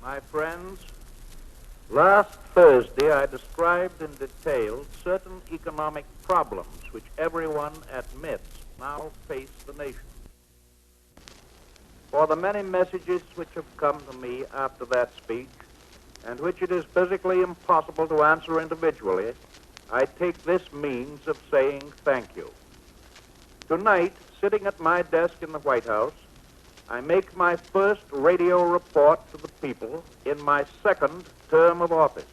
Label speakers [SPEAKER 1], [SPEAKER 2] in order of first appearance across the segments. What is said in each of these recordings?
[SPEAKER 1] My friends, last Thursday I described in detail certain economic problems which everyone admits now face the nation. For the many messages which have come to me after that speech, and which it is physically impossible to answer individually, I take this means of saying thank you. Tonight, sitting at my desk in the White House, I make my first radio report to the people in my second term of office.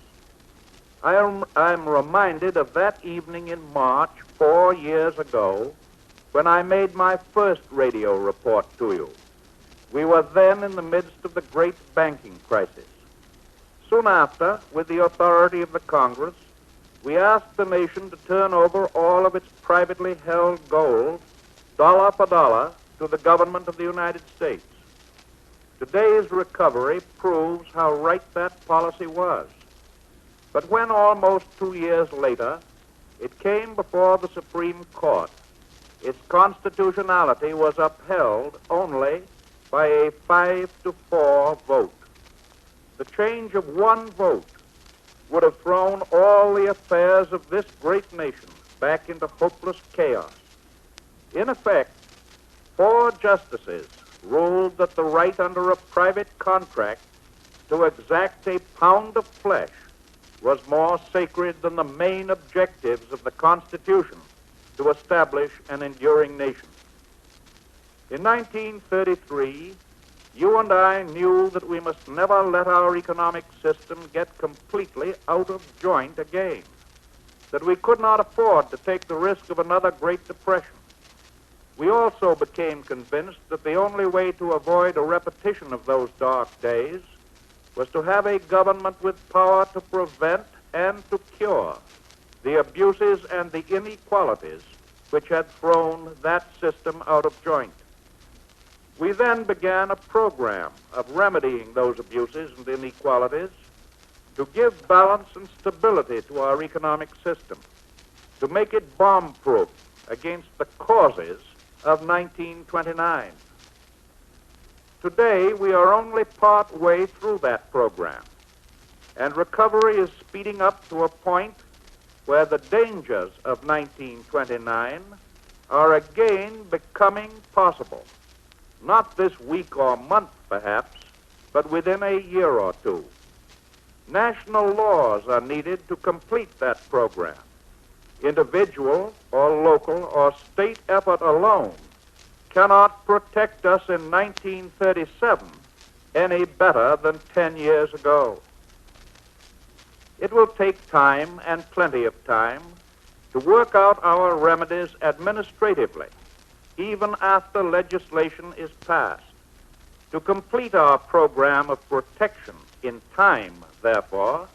[SPEAKER 1] I am reminded of that evening in March 4 years ago when I made my first radio report to you. We were then in the midst of the great banking crisis. Soon after, with the authority of the Congress, we asked the nation to turn over all of its privately held gold, dollar for dollar, to the government of the United States. Today's recovery proves how right that policy was. But when almost 2 years later, it came before the Supreme Court, its constitutionality was upheld only by a 5-4 vote. The change of one vote would have thrown all the affairs of this great nation back into hopeless chaos. In effect, 4 justices ruled that the right under a private contract to exact a pound of flesh was more sacred than the main objectives of the Constitution to establish an enduring nation. In 1933, you and I knew that we must never let our economic system get completely out of joint again, that we could not afford to take the risk of another Great Depression. We also became convinced that the only way to avoid a repetition of those dark days was to have a government with power to prevent and to cure the abuses and the inequalities which had thrown that system out of joint. We then began a program of remedying those abuses and inequalities to give balance and stability to our economic system, to make it bomb-proof against the causes of 1929. Today, we are only part way through that program, and recovery is speeding up to a point where the dangers of 1929 are again becoming possible. Not this week or month, perhaps, but within a year or two. National laws are needed to complete that program. Individual or local or state effort alone cannot protect us in 1937 any better than 10 years ago. It will take time and plenty of time to work out our remedies administratively, even after legislation is passed. To complete our program of protection in time, therefore,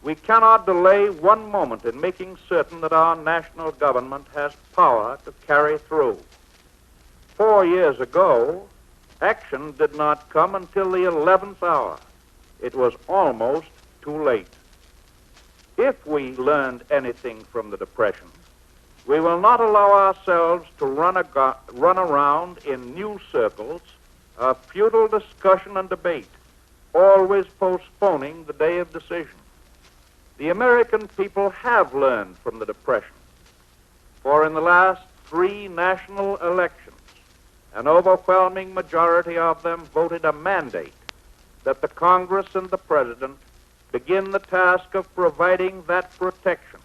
[SPEAKER 1] we cannot delay one moment in making certain that our national government has power to carry through. 4 years ago, action did not come until the 11th hour. It was almost too late. If we learned anything from the Depression, we will not allow ourselves to run around in new circles of futile discussion and debate, always postponing the day of decision. The American people have learned from the Depression, for in the last 3 national elections, an overwhelming majority of them voted a mandate that the Congress and the President begin the task of providing that protection,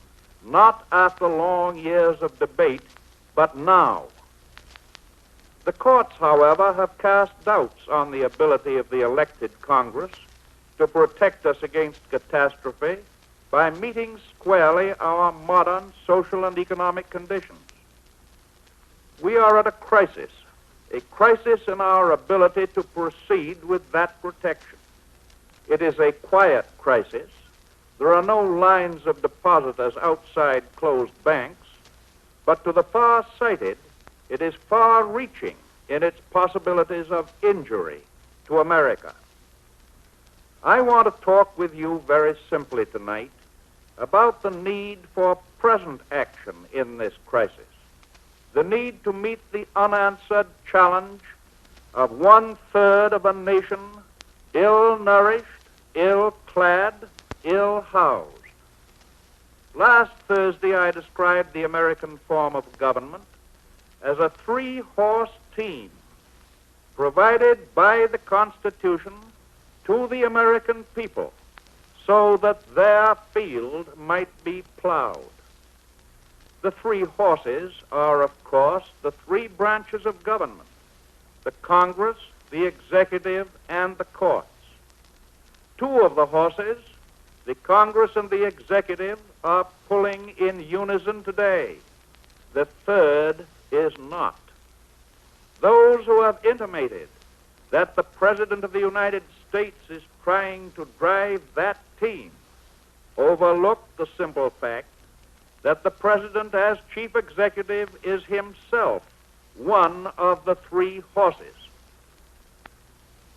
[SPEAKER 1] not after long years of debate, but now. The courts, however, have cast doubts on the ability of the elected Congress to protect us against catastrophe by meeting squarely our modern social and economic conditions. We are at a crisis in our ability to proceed with that protection. It is a quiet crisis. There are no lines of depositors outside closed banks, but to the far-sighted, it is far-reaching in its possibilities of injury to America. I want to talk with you very simply tonight about the need for present action in this crisis, the need to meet the unanswered challenge of 1/3 of a nation ill-nourished, ill-clad, ill-housed. Last Thursday, I described the American form of government as a three-horse team provided by the Constitution to the American people so that their field might be plowed. The three horses are, of course, the three branches of government: the Congress, the executive, and the courts. Two of the horses, the Congress and the executive, are pulling in unison today. The third is not. Those who have intimated that the President of the United States is trying to drive that team overlook the simple fact that the President, as chief executive, is himself one of the three horses.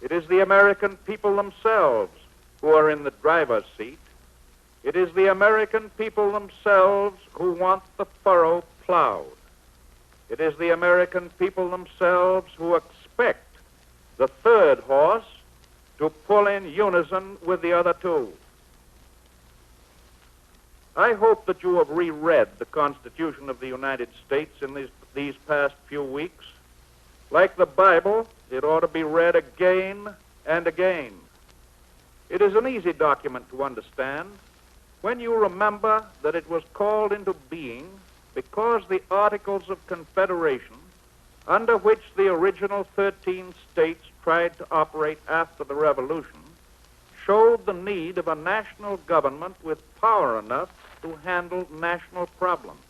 [SPEAKER 1] It is the American people themselves who are in the driver's seat. It is the American people themselves who want the furrow plowed. It is the American people themselves who expect the third horse to pull in unison with the other two. I hope that you have reread the Constitution of the United States in these past few weeks. Like the Bible, it ought to be read again and again. It is an easy document to understand when you remember that it was called into being because the Articles of Confederation, under which the original 13 states tried to operate after the Revolution, showed the need of a national government with power enough to handle national problems.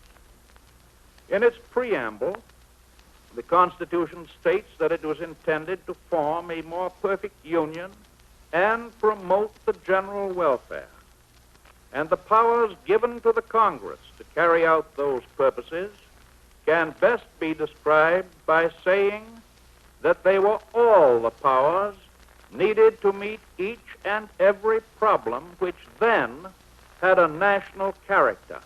[SPEAKER 1] In its preamble, the Constitution states that it was intended to form a more perfect union and promote the general welfare. And the powers given to the Congress to carry out those purposes can best be described by saying that they were all the powers needed to meet each and every problem which then had a national character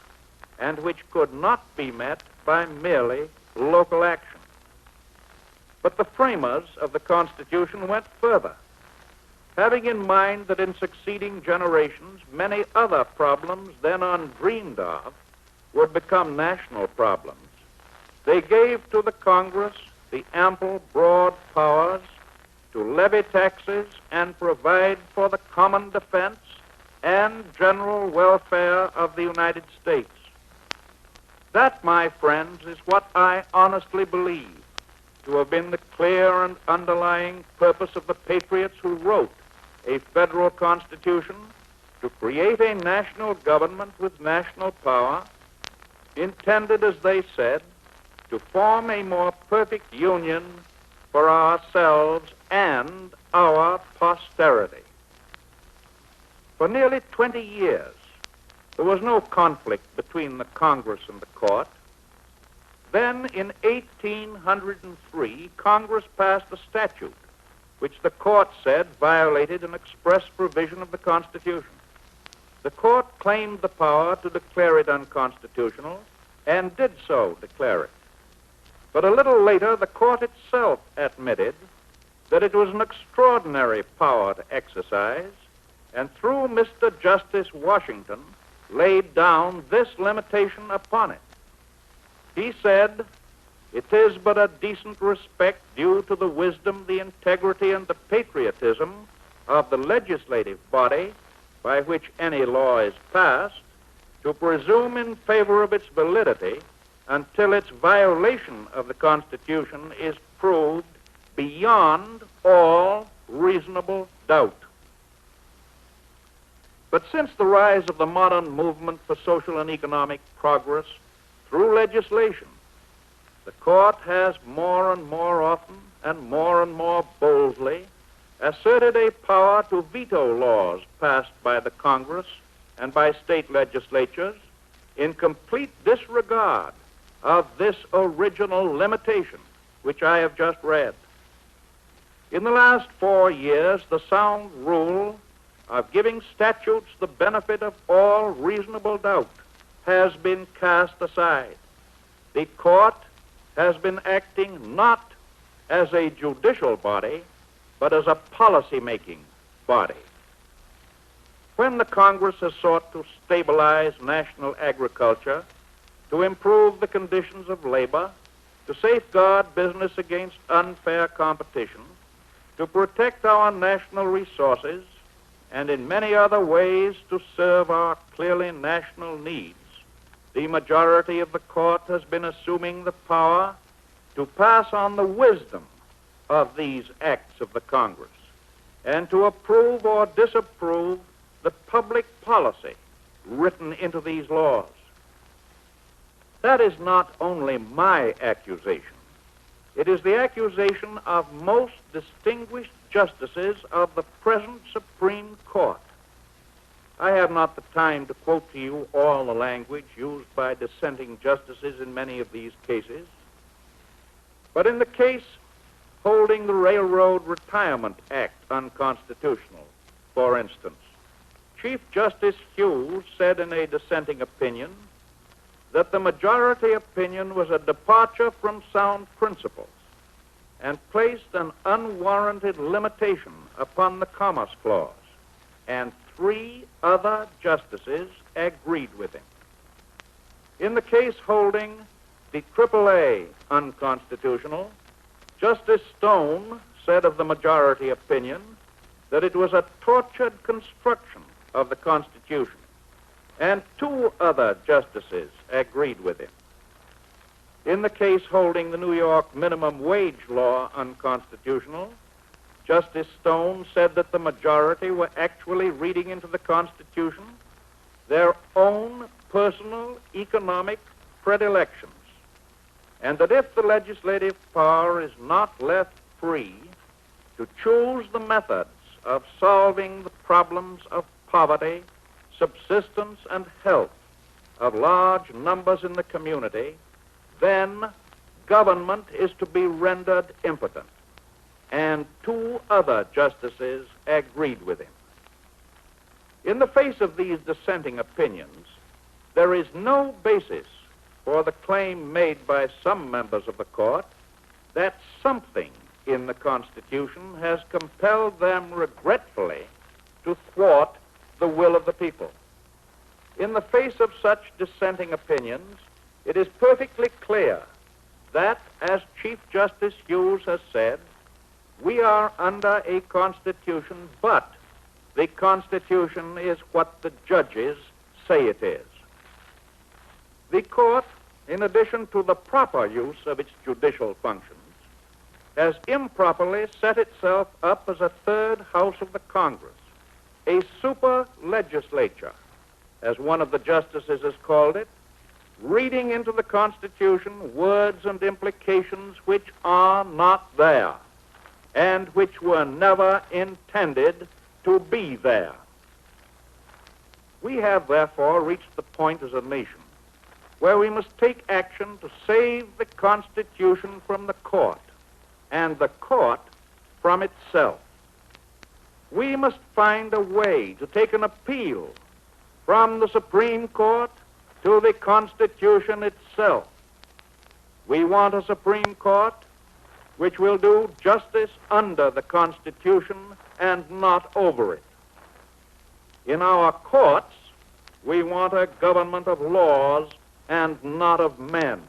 [SPEAKER 1] and which could not be met by merely local action. But the framers of the Constitution went further. Having in mind that in succeeding generations, many other problems then undreamed of would become national problems, they gave to the Congress the ample, broad powers to levy taxes and provide for the common defense and general welfare of the United States. That, my friends, is what I honestly believe to have been the clear and underlying purpose of the patriots who wrote a federal constitution to create a national government with national power, intended, as they said, to form a more perfect union for ourselves and our posterity. For nearly 20 years, there was no conflict between the Congress and the court. Then, in 1803, Congress passed a statute which the court said violated an express provision of the Constitution. The court claimed the power to declare it unconstitutional and did so declare it. But a little later, the court itself admitted that it was an extraordinary power to exercise, and through Mr. Justice Washington laid down this limitation upon it. He said, "It is but a decent respect due to the wisdom, the integrity, and the patriotism of the legislative body by which any law is passed to presume in favor of its validity until its violation of the Constitution is proved beyond all reasonable doubt." But since the rise of the modern movement for social and economic progress through legislation, the court has more and more often and more boldly asserted a power to veto laws passed by the Congress and by state legislatures in complete disregard of this original limitation which I have just read. In the last 4 years, the sound rule of giving statutes the benefit of all reasonable doubt has been cast aside. The court has been acting not as a judicial body, but as a policy-making body. When the Congress has sought to stabilize national agriculture, to improve the conditions of labor, to safeguard business against unfair competition, to protect our national resources, and in many other ways to serve our clearly national needs, the majority of the court has been assuming the power to pass on the wisdom of these acts of the Congress and to approve or disapprove the public policy written into these laws. That is not only my accusation. It is the accusation of most distinguished justices of the present Supreme Court. I have not the time to quote to you all the language used by dissenting justices in many of these cases, but in the case holding the Railroad Retirement Act unconstitutional, for instance, Chief Justice Hughes said in a dissenting opinion that the majority opinion was a departure from sound principles and placed an unwarranted limitation upon the Commerce Clause, and 3 other justices agreed with him. In the case holding the AAA unconstitutional, Justice Stone said of the majority opinion that it was a tortured construction of the Constitution, and 2 other justices agreed with him. In the case holding the New York minimum wage law unconstitutional, Justice Stone said that the majority were actually reading into the Constitution their own personal economic predilections, and that if the legislative power is not left free to choose the methods of solving the problems of poverty, subsistence, and health of large numbers in the community, then government is to be rendered impotent. And 2 other justices agreed with him. In the face of these dissenting opinions, there is no basis for the claim made by some members of the court that something in the Constitution has compelled them regretfully to thwart the will of the people. In the face of such dissenting opinions, it is perfectly clear that, as Chief Justice Hughes has said, we are under a Constitution, but the Constitution is what the judges say it is. The court, in addition to the proper use of its judicial functions, has improperly set itself up as a 3rd house of the Congress, a super legislature, as one of the justices has called it, reading into the Constitution words and implications which are not there and which were never intended to be there. We have, therefore, reached the point as a nation where we must take action to save the Constitution from the court and the court from itself. We must find a way to take an appeal from the Supreme Court to the Constitution itself. We want a Supreme Court which will do justice under the Constitution and not over it. In our courts, we want a government of laws and not of men.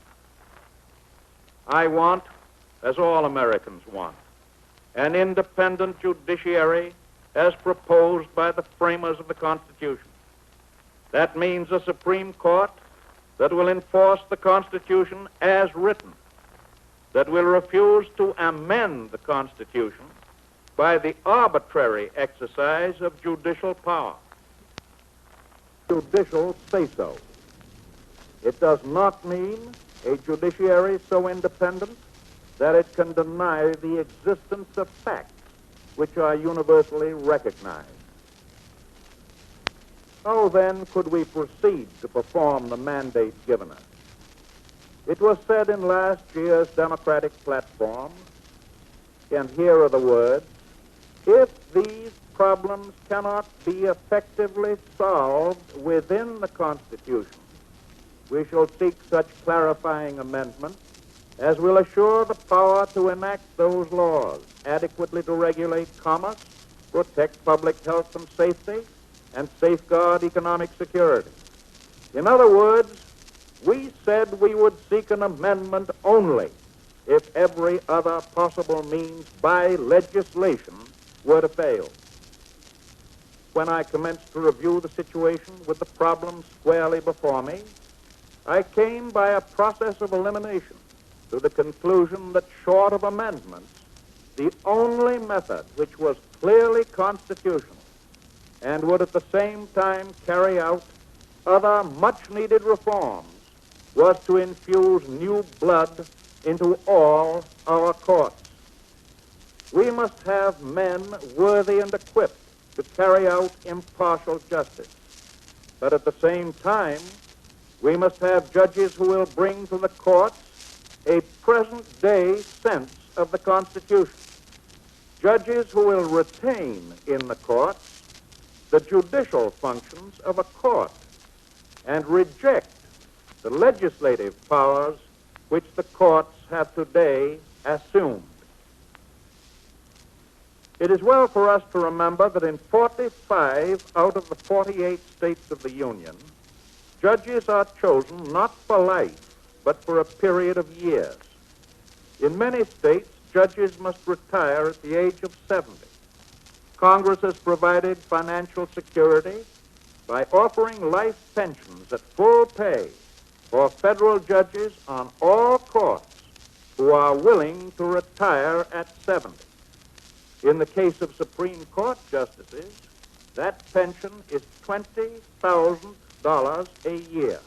[SPEAKER 1] I want, as all Americans want, an independent judiciary as proposed by the framers of the Constitution. That means a Supreme Court that will enforce the Constitution as written, that will refuse to amend the Constitution by the arbitrary exercise of judicial power. Judicial say-so. It does not mean a judiciary so independent that it can deny the existence of facts which are universally recognized. How then could we proceed to perform the mandate given us? It was said in last year's Democratic platform, and here are the words, if these problems cannot be effectively solved within the Constitution, we shall seek such clarifying amendments as will assure the power to enact those laws adequately to regulate commerce protect public health and safety, and safeguard economic security. In other words, we said we would seek an amendment only if every other possible means by legislation were to fail. When I commenced to review the situation with the problem squarely before me, I came by a process of elimination to the conclusion that short of amendments, the only method which was clearly constitutional and would at the same time carry out other much-needed reforms was to infuse new blood into all our courts. We must have men worthy and equipped to carry out impartial justice. But at the same time, we must have judges who will bring to the courts a present-day sense of the Constitution. Judges who will retain in the courts the judicial functions of a court and reject the legislative powers which the courts have today assumed. It is well for us to remember that in 45 out of the 48 states of the Union, judges are chosen not for life, but for a period of years. In many states, judges must retire at the age of 70. Congress has provided financial security by offering life pensions at full pay for federal judges on all courts who are willing to retire at 70. In the case of Supreme Court justices, that pension is $20,000 a year.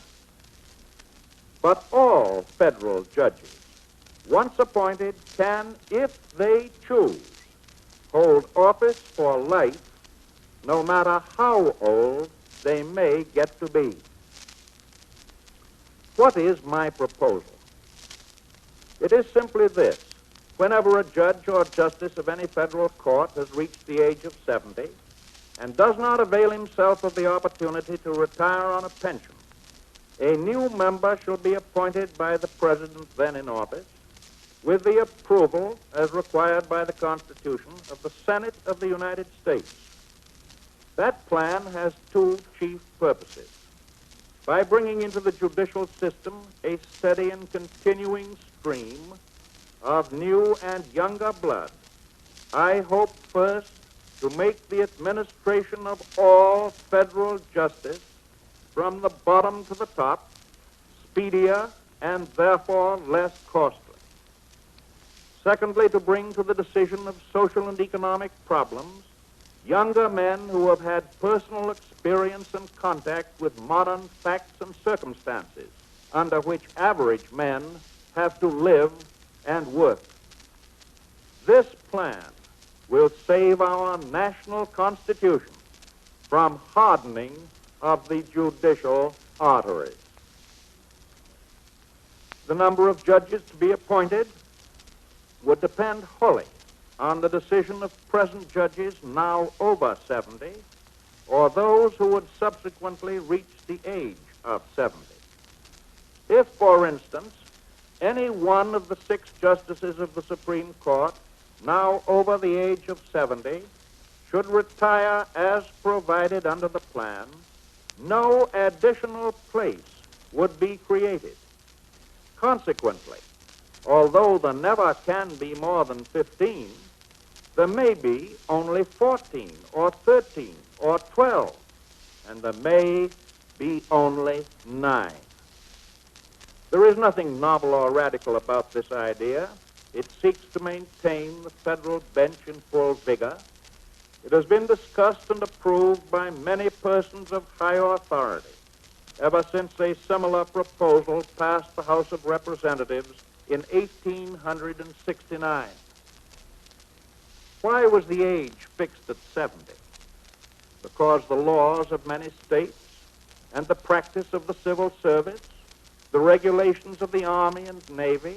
[SPEAKER 1] But all federal judges, once appointed, can, if they choose, hold office for life, no matter how old they may get to be. What is my proposal? It is simply this. Whenever a judge or justice of any federal court has reached the age of 70 and does not avail himself of the opportunity to retire on a pension, a new member shall be appointed by the president then in office with the approval, as required by the Constitution, of the Senate of the United States. That plan has two chief purposes. By bringing into the judicial system a steady and continuing stream of new and younger blood, I hope first to make the administration of all federal justice from the bottom to the top speedier and therefore less costly. Secondly, to bring to the decision of social and economic problems younger men who have had personal experience and contact with modern facts and circumstances under which average men have to live and work. This plan will save our national Constitution from hardening of the judicial arteries. The number of judges to be appointed would depend wholly on the decision of present judges now over 70 or those who would subsequently reach the age of 70. If, for instance, any one of the 6 justices of the Supreme Court now over the age of 70 should retire as provided under the plan, no additional place would be created. Consequently, although there never can be more than 15, there may be only 14 or 13 or 12, and there may be only 9. There is nothing novel or radical about this idea. It seeks to maintain the federal bench in full vigor. It has been discussed and approved by many persons of high authority ever since a similar proposal passed the House of Representatives in 1869. Why was the age fixed at 70? Because the laws of many states and the practice of the civil service, the regulations of the Army and Navy,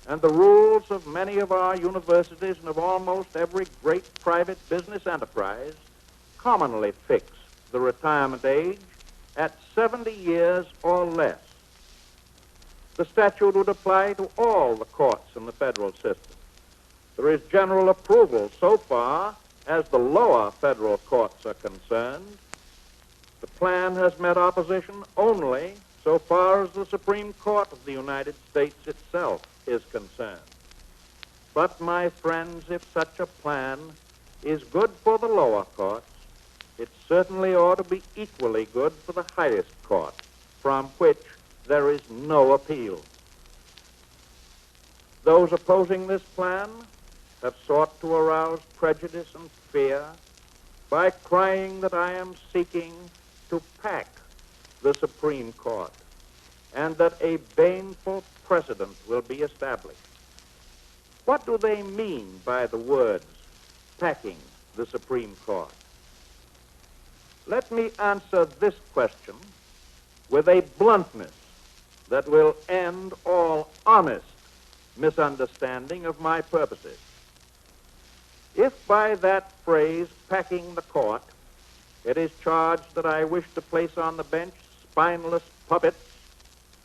[SPEAKER 1] and the rules of many of our universities and of almost every great private business enterprise commonly fix the retirement age at 70 years or less. The statute would apply to all the courts in the federal system. There is general approval so far as the lower federal courts are concerned, the plan has met opposition only so far as the Supreme Court of the United States itself is concerned. But, my friends, if such a plan is good for the lower courts, it certainly ought to be equally good for the highest court, from which there is no appeal. Those opposing this plan have sought to arouse prejudice and fear by crying that I am seeking to pack the Supreme Court and that a baneful precedent will be established. What do they mean by the words packing the Supreme Court? Let me answer this question with a bluntness that will end all honest misunderstanding of my purposes. If by that phrase, packing the court, it is charged that I wish to place on the bench spineless puppets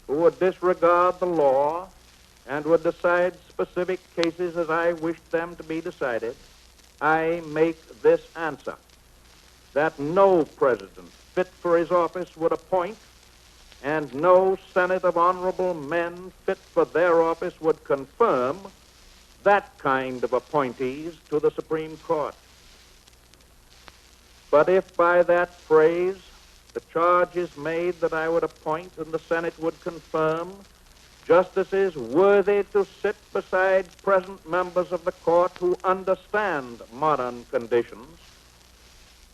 [SPEAKER 1] who would disregard the law and would decide specific cases as I wished them to be decided, I make this answer: that no president fit for his office would appoint, and no Senate of honorable men fit for their office would confirm that kind of appointees to the Supreme Court. But if by that phrase the charge is made that I would appoint and the Senate would confirm justices worthy to sit beside present members of the court who understand modern conditions,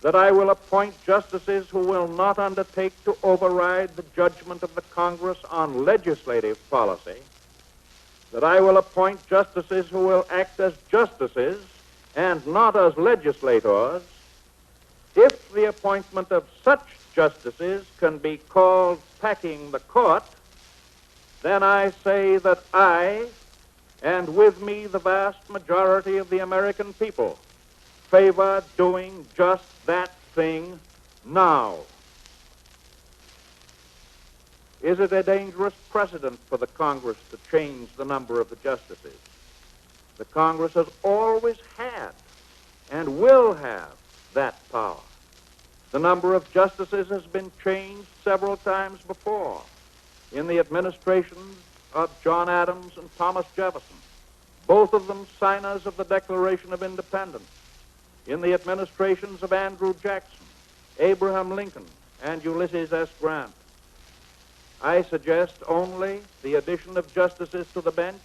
[SPEAKER 1] that I will appoint justices who will not undertake to override the judgment of the Congress on legislative policy, that I will appoint justices who will act as justices and not as legislators, if the appointment of such justices can be called packing the court, then I say that I, and with me the vast majority of the American people, favor doing just that thing now. Is it a dangerous precedent for the Congress to change the number of the justices? The Congress has always had and will have that power. The number of justices has been changed several times before in the administrations of John Adams and Thomas Jefferson, both of them signers of the Declaration of Independence, in the administrations of Andrew Jackson, Abraham Lincoln, and Ulysses S. Grant. I suggest only the addition of justices to the bench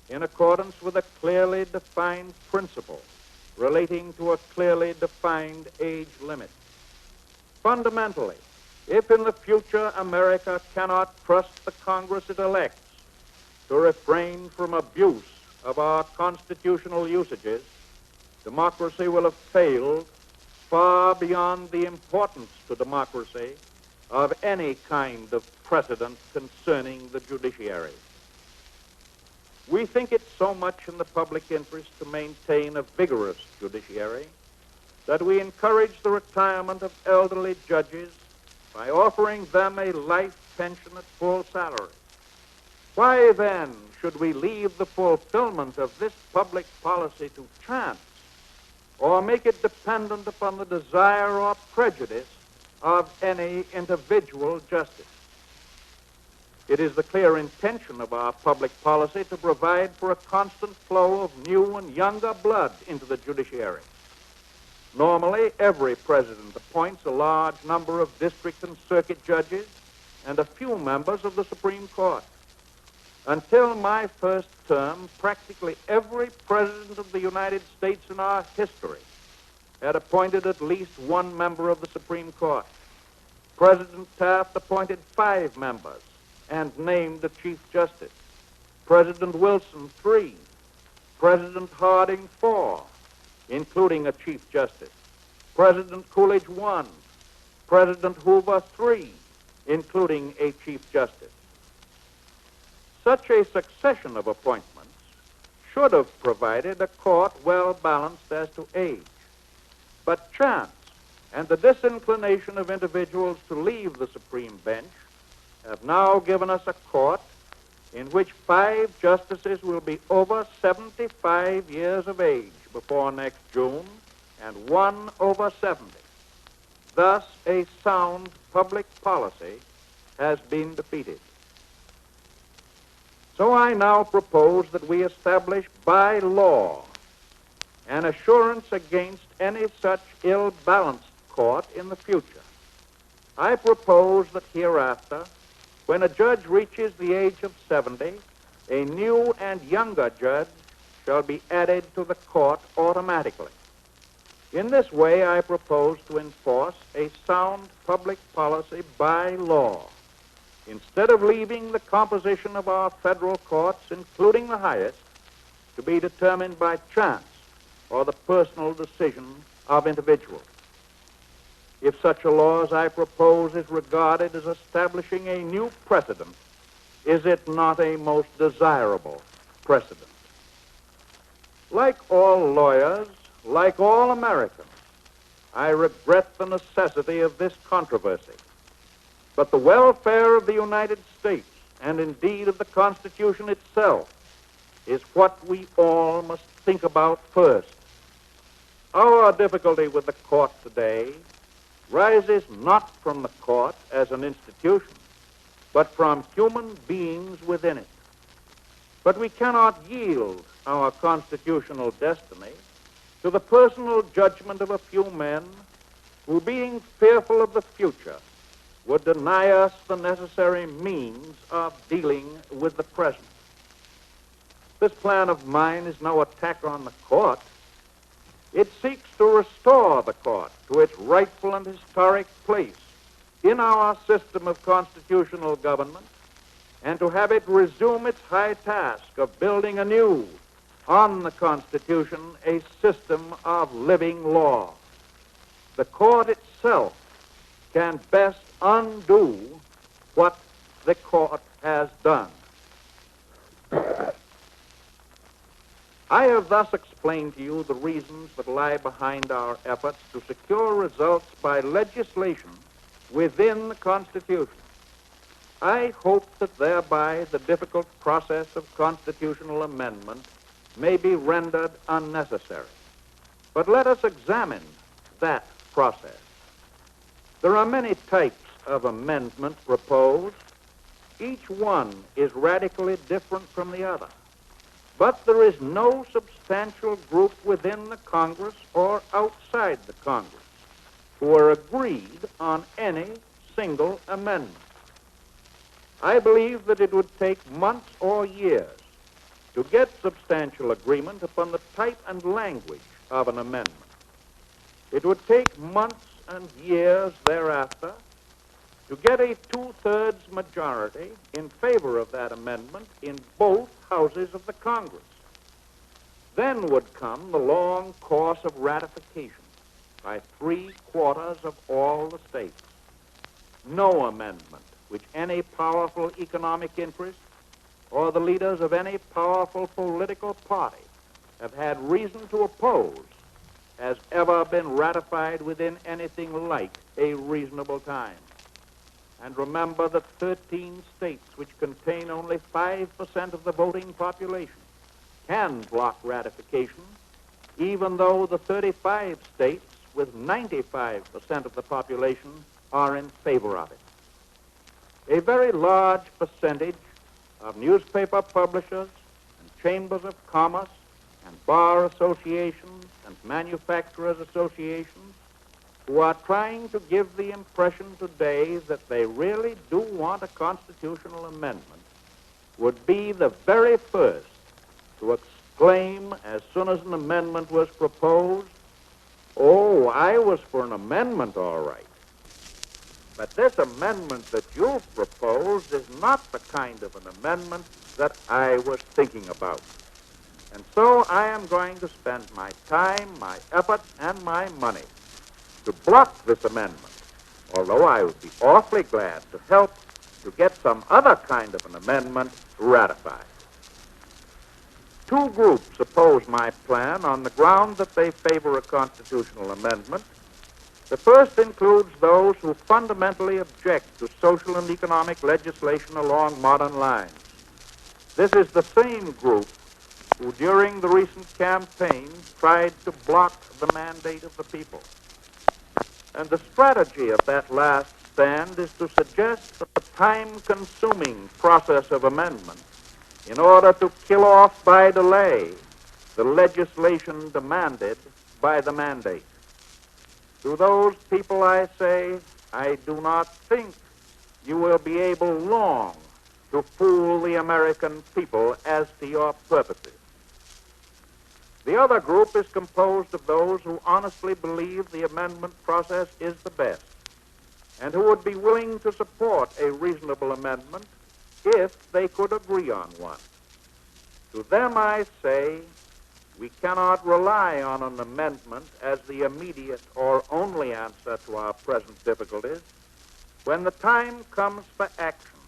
[SPEAKER 1] in accordance with a clearly defined principle relating to a clearly defined age limit. Fundamentally, if in the future America cannot trust the Congress it elects to refrain from abuse of our constitutional usages, democracy will have failed far beyond the importance to democracy of any kind of precedent concerning the judiciary. We think it so much in the public interest to maintain a vigorous judiciary that we encourage the retirement of elderly judges by offering them a life pension at full salary. Why then should we leave the fulfillment of this public policy to chance or make it dependent upon the desire or prejudice of any individual justice? It is the clear intention of our public policy to provide for a constant flow of new and younger blood into the judiciary. Normally, every president appoints a large number of district and circuit judges and a few members of the Supreme Court. Until my first term, practically every president of the United States in our history had appointed at least one member of the Supreme Court. President Taft appointed 5 members and named a Chief Justice. President Wilson, 3. President Harding, 4, including a Chief Justice. President Coolidge, 1. President Hoover, 3, including a Chief Justice. Such a succession of appointments should have provided a court well balanced as to age. But chance and the disinclination of individuals to leave the Supreme Bench have now given us a court in which 5 justices will be over 75 years of age before next June, and 1/70. Thus, a sound public policy has been defeated. So I now propose that we establish by law an assurance against any such ill-balanced court in the future. I propose that hereafter, when a judge reaches the age of 70, a new and younger judge shall be added to the court automatically. In this way, I propose to enforce a sound public policy by law. Instead of leaving the composition of our federal courts, including the highest, to be determined by chance or the personal decision of individuals. If such a law as I propose is regarded as establishing a new precedent, is it not a most desirable precedent? Like all lawyers, like all Americans, I regret the necessity of this controversy. But the welfare of the United States, and indeed of the Constitution itself, is what we all must think about first. Our difficulty with the court today rises not from the court as an institution, but from human beings within it. But we cannot yield our constitutional destiny to the personal judgment of a few men who, being fearful of the future, would deny us the necessary means of dealing with the present. This plan of mine is no attack on the court. It seeks to restore the court to its rightful and historic place in our system of constitutional government, and to have it resume its high task of building anew on the Constitution a system of living law. The court itself can best undo what the court has done. I have thus explained to you the reasons that lie behind our efforts to secure results by legislation within the Constitution. I hope that thereby the difficult process of constitutional amendment may be rendered unnecessary. But let us examine that process. There are many types of amendment proposed. Each one is radically different from the other. But there is no substantial group within the Congress or outside the Congress who are agreed on any single amendment. I believe that it would take months or years to get substantial agreement upon the type and language of an amendment. It would take months and years thereafter to get a two-thirds majority in favor of that amendment in both houses of the Congress. Then would come the long course of ratification by 3/4 of all the states. No amendment which any powerful economic interest or the leaders of any powerful political party have had reason to oppose has ever been ratified within anything like a reasonable time. And remember that 13 states, which contain only 5% of the voting population, can block ratification, even though the 35 states with 95% of the population are in favor of it. A very large percentage of newspaper publishers and chambers of commerce and bar associations and manufacturers associations who are trying to give the impression today that they really do want a constitutional amendment would be the very first to exclaim as soon as an amendment was proposed, "Oh, I was for an amendment, all right. But this amendment that you've proposed is not the kind of an amendment that I was thinking about. And so I am going to spend my time, my effort, and my money to block this amendment, although I would be awfully glad to help to get some other kind of an amendment ratified." Two groups oppose my plan on the ground that they favor a constitutional amendment. The first includes those who fundamentally object to social and economic legislation along modern lines. This is the same group who, during the recent campaign, tried to block the mandate of the people. And the strategy of that last stand is to suggest a time-consuming process of amendment in order to kill off by delay the legislation demanded by the mandate. To those people I say, I do not think you will be able long to fool the American people as to your purposes. The other group is composed of those who honestly believe the amendment process is the best and who would be willing to support a reasonable amendment if they could agree on one. To them I say, we cannot rely on an amendment as the immediate or only answer to our present difficulties. When the time comes for action,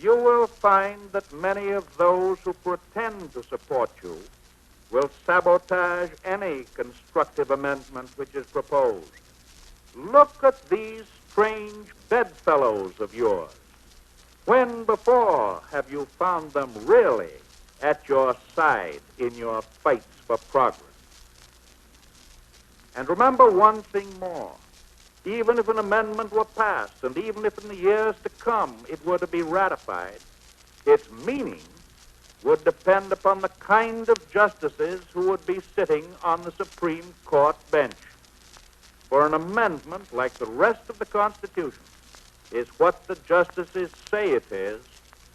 [SPEAKER 1] you will find that many of those who pretend to support you will sabotage any constructive amendment which is proposed. Look at these strange bedfellows of yours. When before have you found them really at your side in your fights for progress? And remember one thing more. Even if an amendment were passed, and even if in the years to come it were to be ratified, its meaning would depend upon the kind of justices who would be sitting on the Supreme Court bench. For an amendment, like the rest of the Constitution, is what the justices say it is,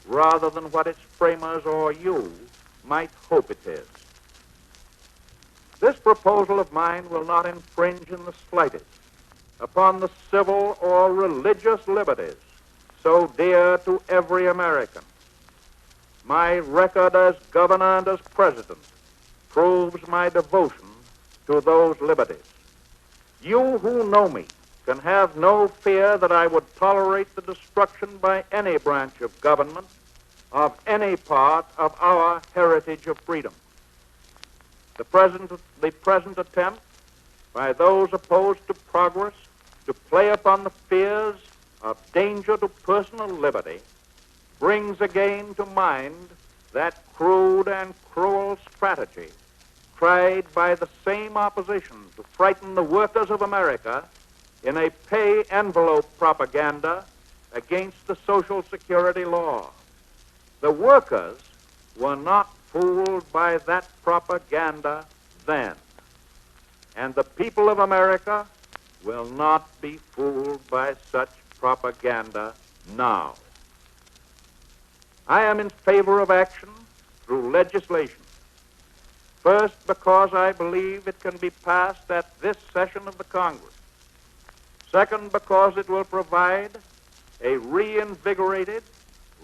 [SPEAKER 1] rather than what its framers or you might hope it is. This proposal of mine will not infringe in the slightest upon the civil or religious liberties so dear to every American. My record as governor and as president proves my devotion to those liberties. You who know me can have no fear that I would tolerate the destruction by any branch of government of any part of our heritage of freedom. The present attempt by those opposed to progress to play upon the fears of danger to personal liberty brings again to mind that crude and cruel strategy tried by the same opposition to frighten the workers of America in a pay envelope propaganda against the Social Security law. The workers were not fooled by that propaganda then, and the people of America will not be fooled by such propaganda now. I am in favor of action through legislation. First, because I believe it can be passed at this session of the Congress. Second, because it will provide a reinvigorated,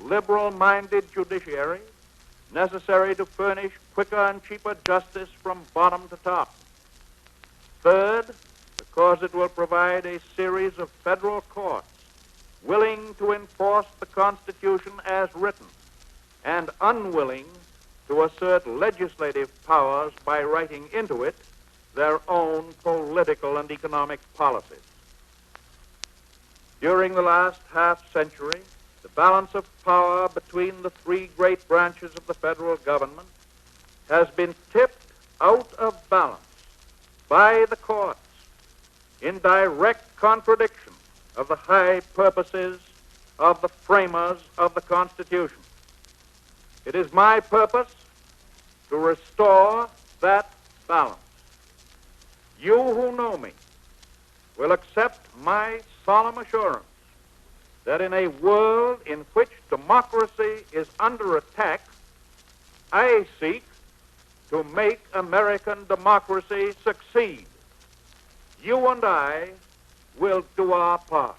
[SPEAKER 1] liberal-minded judiciary necessary to furnish quicker and cheaper justice from bottom to top. Third, because it will provide a series of federal courts willing to enforce the Constitution as written and unwilling to assert legislative powers by writing into it their own political and economic policies. During the last half-century, the balance of power between the three great branches of the federal government has been tipped out of balance by the courts in direct contradiction of the high purposes of the framers of the Constitution. It is my purpose to restore that balance. You who know me will accept my solemn assurance that in a world in which democracy is under attack, I seek to make American democracy succeed. You and I will do our part.